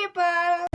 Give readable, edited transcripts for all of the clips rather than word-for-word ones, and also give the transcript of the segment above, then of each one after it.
people!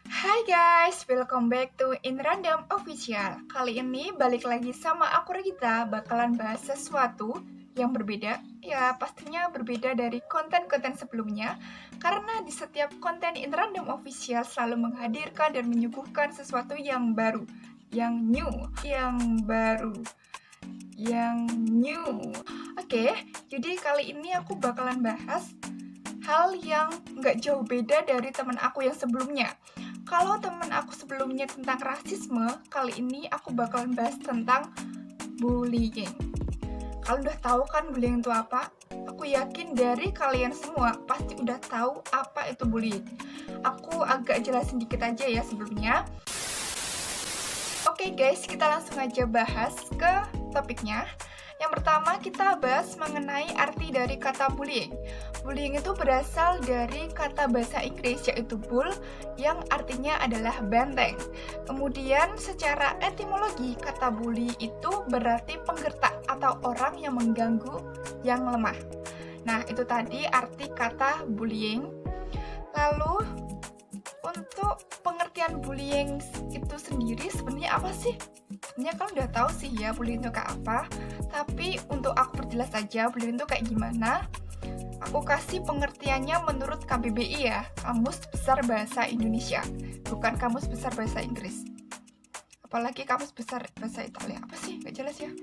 Hai guys, welcome back to In Random Official. Kali ini balik lagi sama aku Regita, bakalan bahas sesuatu yang berbeda. Ya, pastinya berbeda dari konten-konten sebelumnya, karena di setiap konten In Random Official selalu menghadirkan dan menyuguhkan sesuatu yang baru, yang new, yang baru, yang new. Oke, jadi kali ini aku bakalan bahas hal yang nggak jauh beda dari teman aku yang sebelumnya. Kalau teman aku sebelumnya tentang rasisme, kali ini aku bakalan bahas tentang bullying. Kalian udah tahu kan bullying itu apa? Aku yakin dari kalian semua pasti udah tahu apa itu bullying. Aku agak jelasin dikit aja ya sebelumnya. Oke guys, kita langsung aja bahas ke topiknya. Yang pertama kita bahas mengenai arti dari kata bullying. Bullying itu berasal dari kata bahasa Inggris yaitu bull yang artinya adalah benteng. Kemudian secara etimologi kata bully itu berarti penggertak atau orang yang mengganggu yang lemah. Nah itu tadi arti kata bullying. Lalu untuk pengertian bullying itu sendiri sebenarnya apa sih? Sebenarnya kalian udah tahu sih ya bullying itu kayak apa. Tapi untuk aku perjelas aja bullying itu kayak gimana. Aku kasih pengertiannya menurut KBBI ya, Kamus Besar Bahasa Indonesia, bukan Kamus Besar Bahasa Inggris. Apalagi Kamus Besar Bahasa Italia. Apa sih? Gak jelas ya.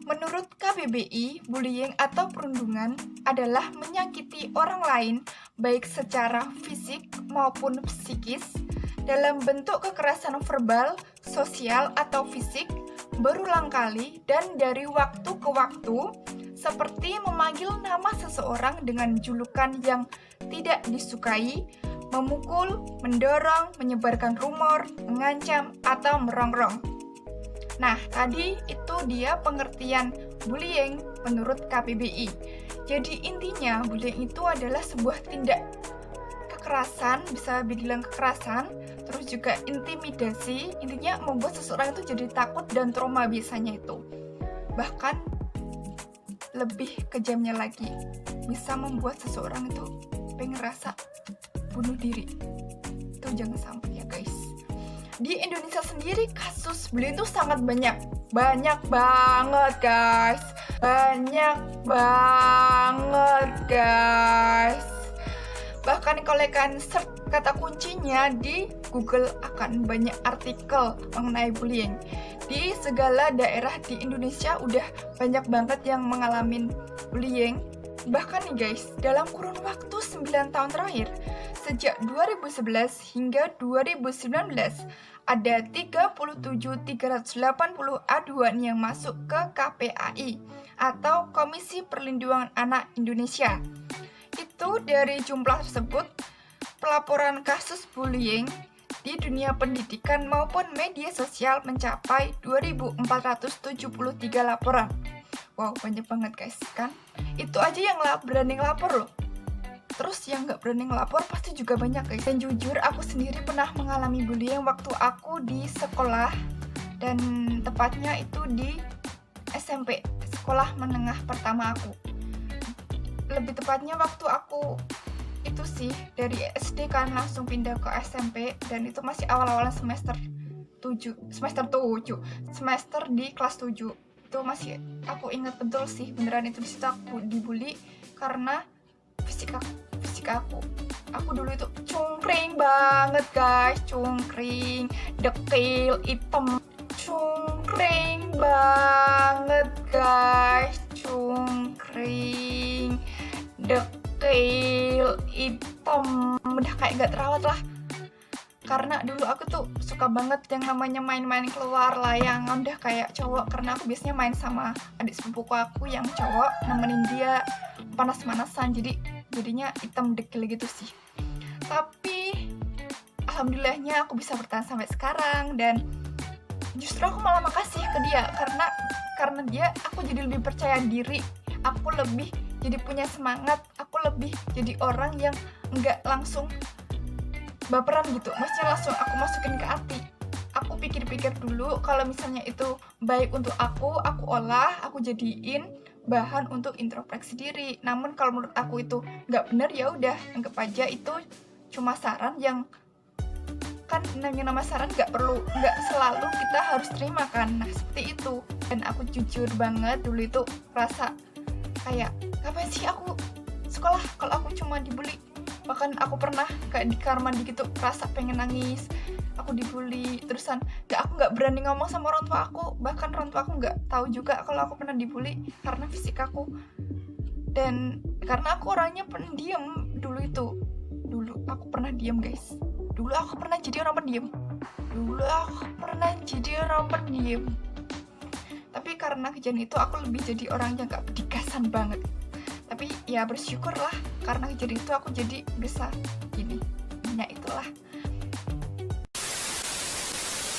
Menurut KBBI, bullying atau perundungan adalah menyakiti orang lain baik secara fisik maupun psikis dalam bentuk kekerasan verbal, sosial, atau fisik berulang kali dan dari waktu ke waktu, seperti memanggil nama seseorang dengan julukan yang tidak disukai, memukul, mendorong, menyebarkan rumor, mengancam, atau merongrong. Nah, tadi itu dia pengertian bullying menurut KBBI. Jadi intinya bullying itu adalah sebuah tindak kekerasan, bisa dibilang kekerasan, terus juga intimidasi, intinya membuat seseorang itu jadi takut dan trauma biasanya itu. Bahkan lebih kejamnya lagi, bisa membuat seseorang itu pengen rasa bunuh diri. Itu jangan sampai ya guys. Di Indonesia sendiri kasus bullying itu sangat banyak banget guys. Banyak banget guys. Bahkan kalau kalian search kata kuncinya di Google akan banyak artikel mengenai bullying. Di segala daerah di Indonesia udah banyak banget yang mengalami bullying. Bahkan nih guys, dalam kurun waktu 9 tahun terakhir, sejak 2011 hingga 2019, ada 37.380 aduan yang masuk ke KPAI atau Komisi Perlindungan Anak Indonesia. Itu dari jumlah tersebut, pelaporan kasus bullying di dunia pendidikan maupun media sosial mencapai 2.473 laporan. Wow, banyak banget guys, kan? Itu aja yang berani ngelapor loh. Terus yang nggak berani ngelapor pasti juga banyak guys. Dan jujur, aku sendiri pernah mengalami bullying waktu aku di sekolah. Dan tepatnya itu di SMP, sekolah menengah pertama aku. Lebih tepatnya waktu aku itu sih dari SD kan langsung pindah ke SMP dan itu masih awal-awal semester di kelas 7. Itu masih aku ingat betul sih, beneran itu disitu aku dibully karena fisik aku dulu itu cungkring banget guys, cungkring, dekil, hitam, cungkring banget guys, cungkring, dekil, hitam, udah kayak gak terawat lah. Karena dulu aku tuh suka banget yang namanya main-main keluar layangan, udah kayak cowok. Karena aku biasanya main sama adik sepupuku aku yang cowok, nemenin dia panas-panasan, jadinya hitam dekil gitu sih. Tapi alhamdulillahnya aku bisa bertahan sampai sekarang dan justru aku malah makasih ke dia karena dia aku jadi lebih percaya diri, aku lebih jadi punya semangat, aku lebih jadi orang yang nggak langsung baperan gitu, maksudnya langsung aku masukin ke hati. Aku pikir pikir dulu kalau misalnya itu baik untuk aku olah, aku jadiin bahan untuk introspeksi diri. Namun kalau menurut aku itu nggak benar, ya udah anggap aja itu cuma saran yang kan nama saran nggak selalu kita harus terima kan. Nah seperti itu. Dan aku jujur banget dulu itu rasa kayak ngapain sih aku sekolah kalau aku cuma dibully. Bahkan aku pernah kayak di kamar mandi gitu rasa pengen nangis, aku dibully terusan aku nggak berani ngomong sama orang tua aku, bahkan orang tua aku nggak tahu juga kalau aku pernah dibully karena fisik aku. Dan karena aku orangnya pendiam dulu aku pernah diam guys, dulu aku pernah jadi orang pendiam. Tapi karena kejadian itu aku lebih jadi orang yang gak berdikasan banget. Tapi ya bersyukurlah karena kejadian itu aku jadi bisa gini. Ya itulah.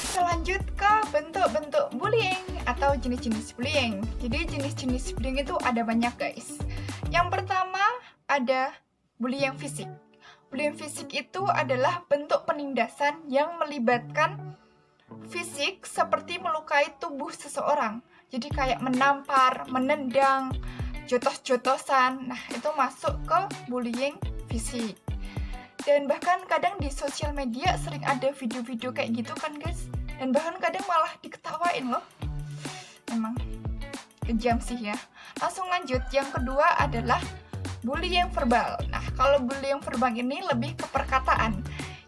Kita lanjut ke bentuk-bentuk bullying atau jenis-jenis bullying. Jadi jenis-jenis bullying itu ada banyak guys. Yang pertama ada bullying fisik. Bullying fisik itu adalah bentuk penindasan yang melibatkan fisik seperti melukai tubuh seseorang. Jadi kayak menampar, menendang, jotos-jotosan. Nah, itu masuk ke bullying fisik. Dan bahkan kadang di sosial media sering ada video-video kayak gitu kan guys. Dan bahkan kadang malah diketawain loh. Emang kejam sih ya. Langsung lanjut, yang kedua adalah bullying verbal. Nah, kalau bullying verbal ini lebih ke perkataan.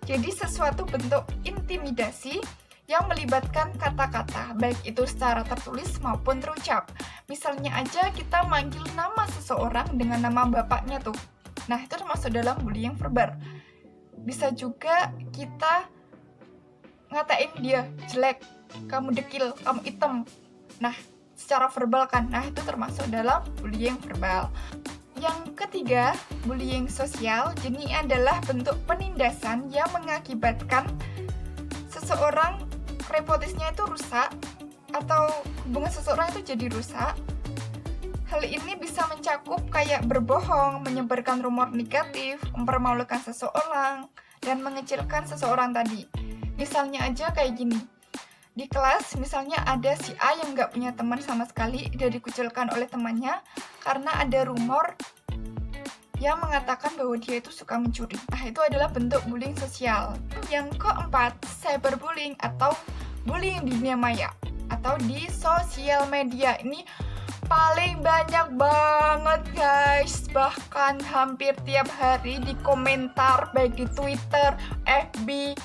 Jadi sesuatu bentuk intimidasi yang melibatkan kata-kata, baik itu secara tertulis maupun terucap. Misalnya aja kita manggil nama seseorang dengan nama bapaknya tuh. Nah, itu termasuk dalam bullying verbal. Bisa juga kita ngatain dia jelek, kamu dekil, kamu hitam. Nah, secara verbal kan. Nah, itu termasuk dalam bullying verbal. Yang ketiga, bullying sosial. Ini adalah bentuk penindasan yang mengakibatkan seseorang reputasnya itu rusak atau hubungan seseorang itu jadi rusak. Hal ini bisa mencakup kayak berbohong, menyebarkan rumor negatif, mempermalukan seseorang, dan mengecilkan seseorang tadi. Misalnya aja kayak gini. Di kelas misalnya ada si A yang nggak punya teman sama sekali, dia dikucilkan oleh temannya karena ada rumor yang mengatakan bahwa dia itu suka mencuri. Nah, itu adalah bentuk bullying sosial. Yang keempat, cyberbullying atau bullying di dunia maya atau di sosial media. Ini paling banyak banget guys, bahkan hampir tiap hari di komentar baik di Twitter, FB,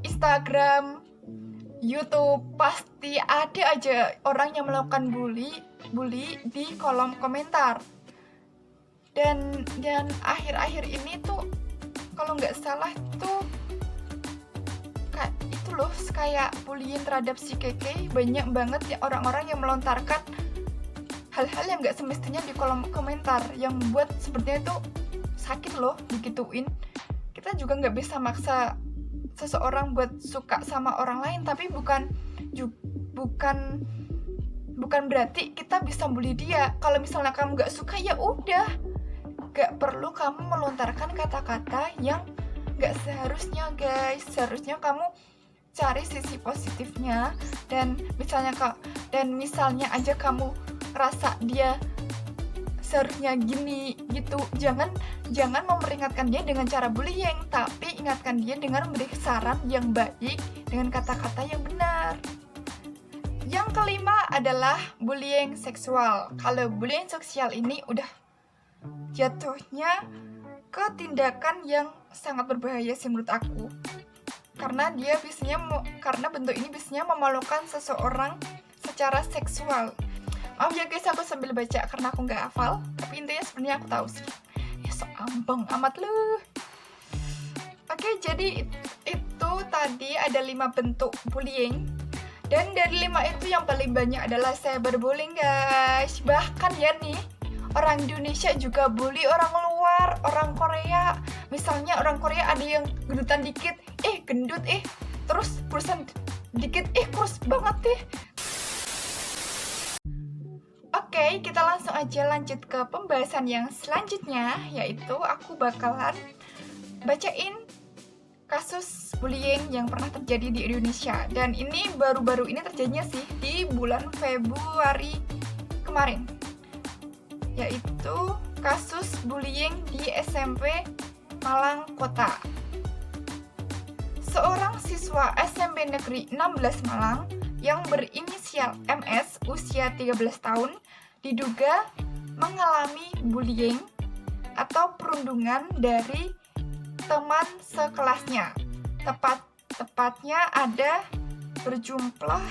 Instagram, YouTube, pasti ada aja orang yang melakukan bully di kolom komentar. Dan akhir-akhir ini tuh kalau nggak salah tuh itu loh kayak bullying terhadap si Keke, banyak banget ya orang-orang yang melontarkan hal-hal yang nggak semestinya di kolom komentar yang membuat sepertinya itu sakit loh digituin. Kita juga nggak bisa maksa seseorang buat suka sama orang lain, tapi bukan berarti kita bisa bully dia. Kalau misalnya kamu nggak suka ya udah, nggak perlu kamu melontarkan kata-kata yang nggak seharusnya guys. Seharusnya kamu cari sisi positifnya. Dan misalnya aja kamu rasa dia seharusnya gini gitu, jangan memperingatkan dia dengan cara bullying, tapi ingatkan dia dengan memberi saran yang baik dengan kata-kata yang benar. Yang kelima adalah bullying seksual. Kalau bullying seksual ini udah jatuhnya ke tindakan yang sangat berbahaya sih menurut aku. Karena bentuk ini biasanya memalukan seseorang secara seksual. Maaf ya guys, aku sambil baca karena aku nggak hafal, tapi intinya sebenarnya aku tahu sih. Ya so ambang amat lu. Oke, jadi itu tadi ada 5 bentuk bullying. Dan dari 5 itu yang paling banyak adalah cyberbullying guys. Bahkan ya nih, orang Indonesia juga bully orang luar, orang Korea. Misalnya orang Korea ada yang gendutan dikit, gendut, terus kurusan dikit, kurus banget . Oke, kita langsung aja lanjut ke pembahasan yang selanjutnya, yaitu aku bakalan bacain kasus bullying yang pernah terjadi di Indonesia. Dan ini baru-baru ini terjadinya sih di bulan Februari kemarin, yaitu kasus bullying di SMP Malang Kota. Seorang siswa SMP Negeri 16 Malang yang berinisial MS usia 13 tahun diduga mengalami bullying atau perundungan dari teman sekelasnya. Tepatnya ada berjumlah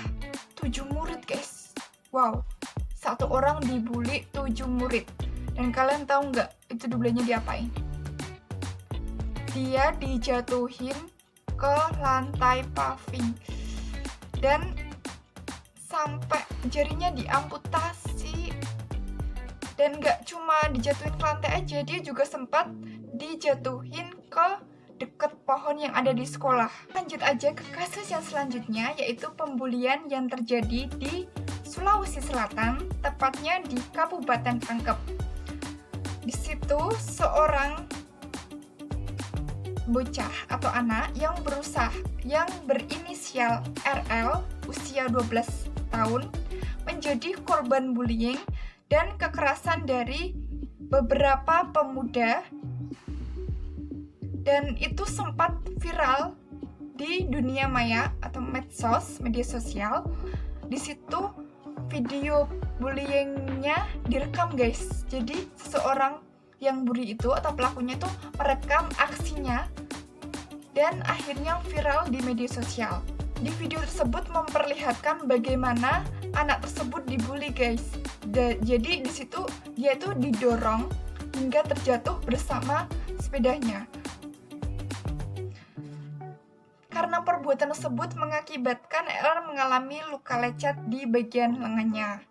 7 murid, guys. Wow, satu orang dibully 7 murid. Dan kalian tahu nggak itu dibullynya diapain? Dia dijatuhin ke lantai paving dan sampai jarinya diamputasi. Dan gak cuma dijatuhin ke lantai aja, dia juga sempat dijatuhin ke deket pohon yang ada di sekolah. Lanjut aja ke kasus yang selanjutnya, yaitu pembulian yang terjadi di Sulawesi Selatan, tepatnya di Kabupaten Pangkep. Di situ seorang bocah atau anak yang berinisial RL usia 12 tahun menjadi korban bullying dan kekerasan dari beberapa pemuda, dan itu sempat viral di dunia maya atau medsos, media sosial. Di situ video bullyingnya direkam, guys. Jadi seseorang yang bully itu atau pelakunya itu merekam aksinya dan akhirnya viral di media sosial. Di video tersebut memperlihatkan bagaimana anak tersebut dibully, guys. Jadi di situ dia itu didorong hingga terjatuh bersama sepedanya. Karena perbuatan tersebut mengakibatkan RR mengalami luka lecet di bagian lengannya.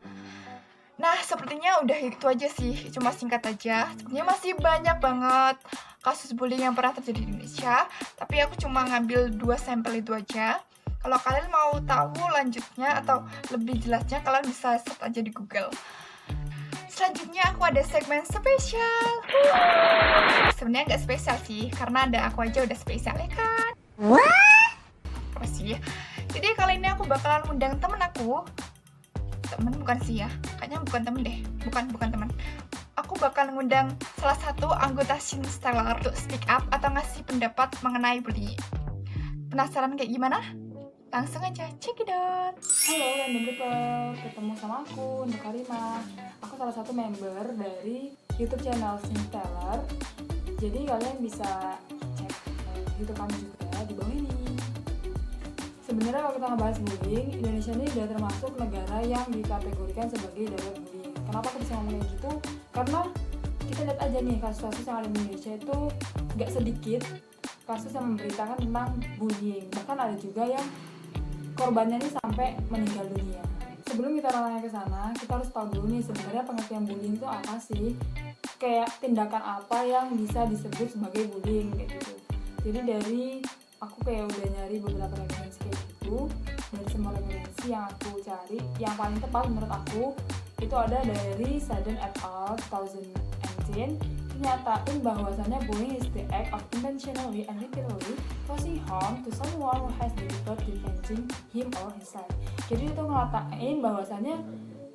Nah, sepertinya udah itu aja sih, cuma singkat aja. Sebenarnya masih banyak banget kasus bullying yang pernah terjadi di Indonesia, tapi aku cuma ngambil 2 sampel itu aja. Kalau kalian mau tahu lanjutnya atau lebih jelasnya, kalian bisa search aja di Google. Selanjutnya aku ada segmen spesial. Sebenarnya nggak spesial sih, karena ada aku aja udah spesial, ya kan? Apa sih? Jadi kali ini aku bakalan undang temen aku. Temen bukan sih ya, kayaknya bukan temen deh. Bukan temen. Aku bakal ngundang salah satu anggota Shin Stellar untuk speak up atau ngasih pendapat mengenai bullying. Penasaran kayak gimana? Langsung aja, check it out. Halo random people, ketemu sama aku, Nur Karima. Aku salah satu member dari YouTube channel Shin Stellar. Jadi kalian bisa cek YouTube kami juga di bawah ini. Sebenarnya kalau kita ngebahas bullying, Indonesia ini udah termasuk negara yang dikategorikan sebagai daerah bullying. Kenapa aku bisa ngomong kayak gitu? Karena kita lihat aja nih kasus-kasus yang ada di Indonesia itu gak sedikit kasus yang memberitakan tentang bullying. Bahkan ada juga yang korbannya ini sampai meninggal dunia. Sebelum kita nanya ke sana, kita harus tahu dulu nih sebenarnya pengertian bullying itu apa sih? Kayak tindakan apa yang bisa disebut sebagai bullying kayak gitu. Jadi dari aku kayak udah nyari beberapa referensi kayak gitu. Dari semua referensi yang aku cari, yang paling tepat menurut aku itu ada dari Sadden et al. 2018. Nyatain bahwasannya bullying is the act of intentionally and repeatedly causing harm to someone who has difficulty defending him or herself. Jadi itu ngatain bahwasannya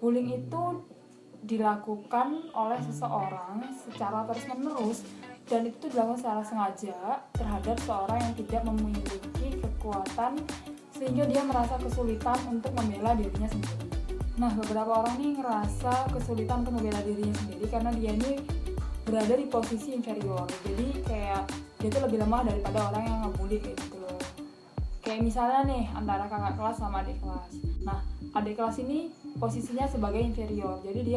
bullying itu dilakukan oleh seseorang secara terus-menerus dan itu dilakukan secara sengaja terhadap seorang yang tidak memiliki kekuatan sehingga dia merasa kesulitan untuk membela dirinya sendiri. Nah, beberapa orang nih ngerasa kesulitan untuk membela dirinya sendiri karena dia ini berada di posisi inferior. Jadi kayak dia tuh lebih lemah daripada orang yang ngebully kayak gitu loh. Kayak misalnya nih antara kakak kelas sama adik kelas. Nah, adik kelas ini posisinya sebagai inferior. Jadi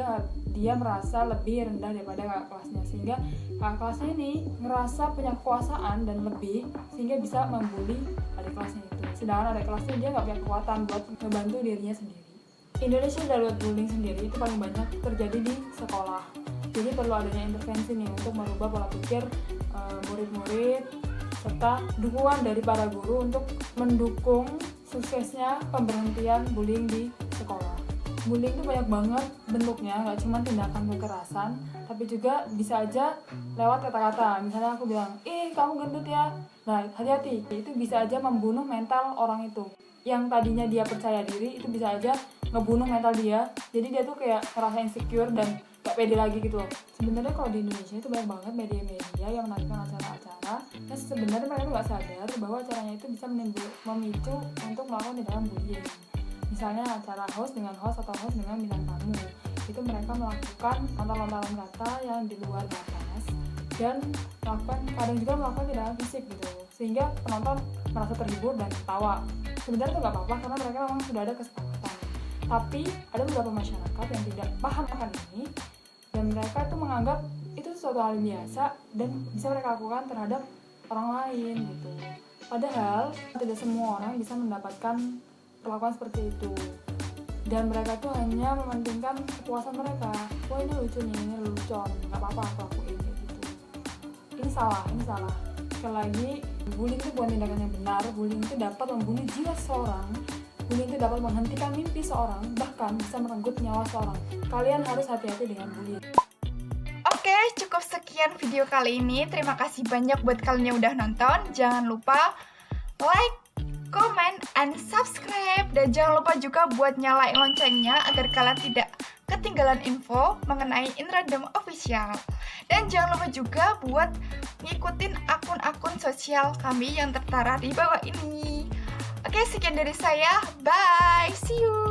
dia merasa lebih rendah daripada kakak kelasnya sehingga kakak kelasnya ini ngerasa punya kekuasaan dan lebih sehingga bisa membuli adik kelasnya itu. Sedangkan adik kelasnya dia nggak punya kekuatan buat membantu dirinya sendiri. Indonesia dalam bullying sendiri itu paling banyak terjadi di sekolah. Jadi perlu adanya intervensi nih untuk merubah pola pikir murid-murid serta dukungan dari para guru untuk mendukung suksesnya pemberhentian bullying di sekolah. Bullying itu banyak banget bentuknya, nggak cuma tindakan kekerasan, tapi juga bisa aja lewat kata-kata. Misalnya aku bilang, ih kamu gendut ya. Nah hati-hati, itu bisa aja membunuh mental orang itu. Yang tadinya dia percaya diri, itu bisa aja ngebunuh mental dia. Jadi dia tuh kayak ngerasa insecure dan gak pede lagi gitu loh. Sebenarnya kalau di Indonesia itu banyak banget media-media yang menampilkan acara-acara, dan sebenarnya mereka tuh gak sadar bahwa acaranya itu bisa memicu untuk melakukan tindakan bullying. Misalnya acara host dengan host atau host dengan bintang tamu, itu mereka melakukan lontar-lontaran kata yang di luar batas dan kadang juga melakukan tindakan fisik gitu, sehingga penonton merasa terhibur dan ketawa. Sebenarnya itu gak apa-apa karena mereka memang sudah ada kesepakatan. Tapi ada beberapa masyarakat yang tidak paham akan ini dan mereka itu menganggap itu sesuatu hal yang biasa dan bisa mereka lakukan terhadap orang lain gitu. Padahal tidak semua orang bisa mendapatkan perlakuan seperti itu, dan mereka tuh hanya mementingkan kepuasan mereka. Wah ini lucu nih, ini lelucon, nggak apa-apa aku lakuin kayak gitu. Ini salah. Sekali lagi, bullying itu bukan tindakan yang benar. Bullying itu dapat membunuh jiwa seseorang. Bullying itu dapat menghentikan mimpi seorang, bahkan bisa merenggut nyawa seorang. Kalian harus hati-hati dengan bullying. Oke, cukup sekian video kali ini. Terima kasih banyak buat kalian yang udah nonton. Jangan lupa like, comment, and subscribe. Dan jangan lupa juga buat nyalain loncengnya agar kalian tidak ketinggalan info mengenai InRandom Official. Dan jangan lupa juga buat ngikutin akun-akun sosial kami yang tertera di bawah ini. Oke, sekian dari saya. Bye, see you.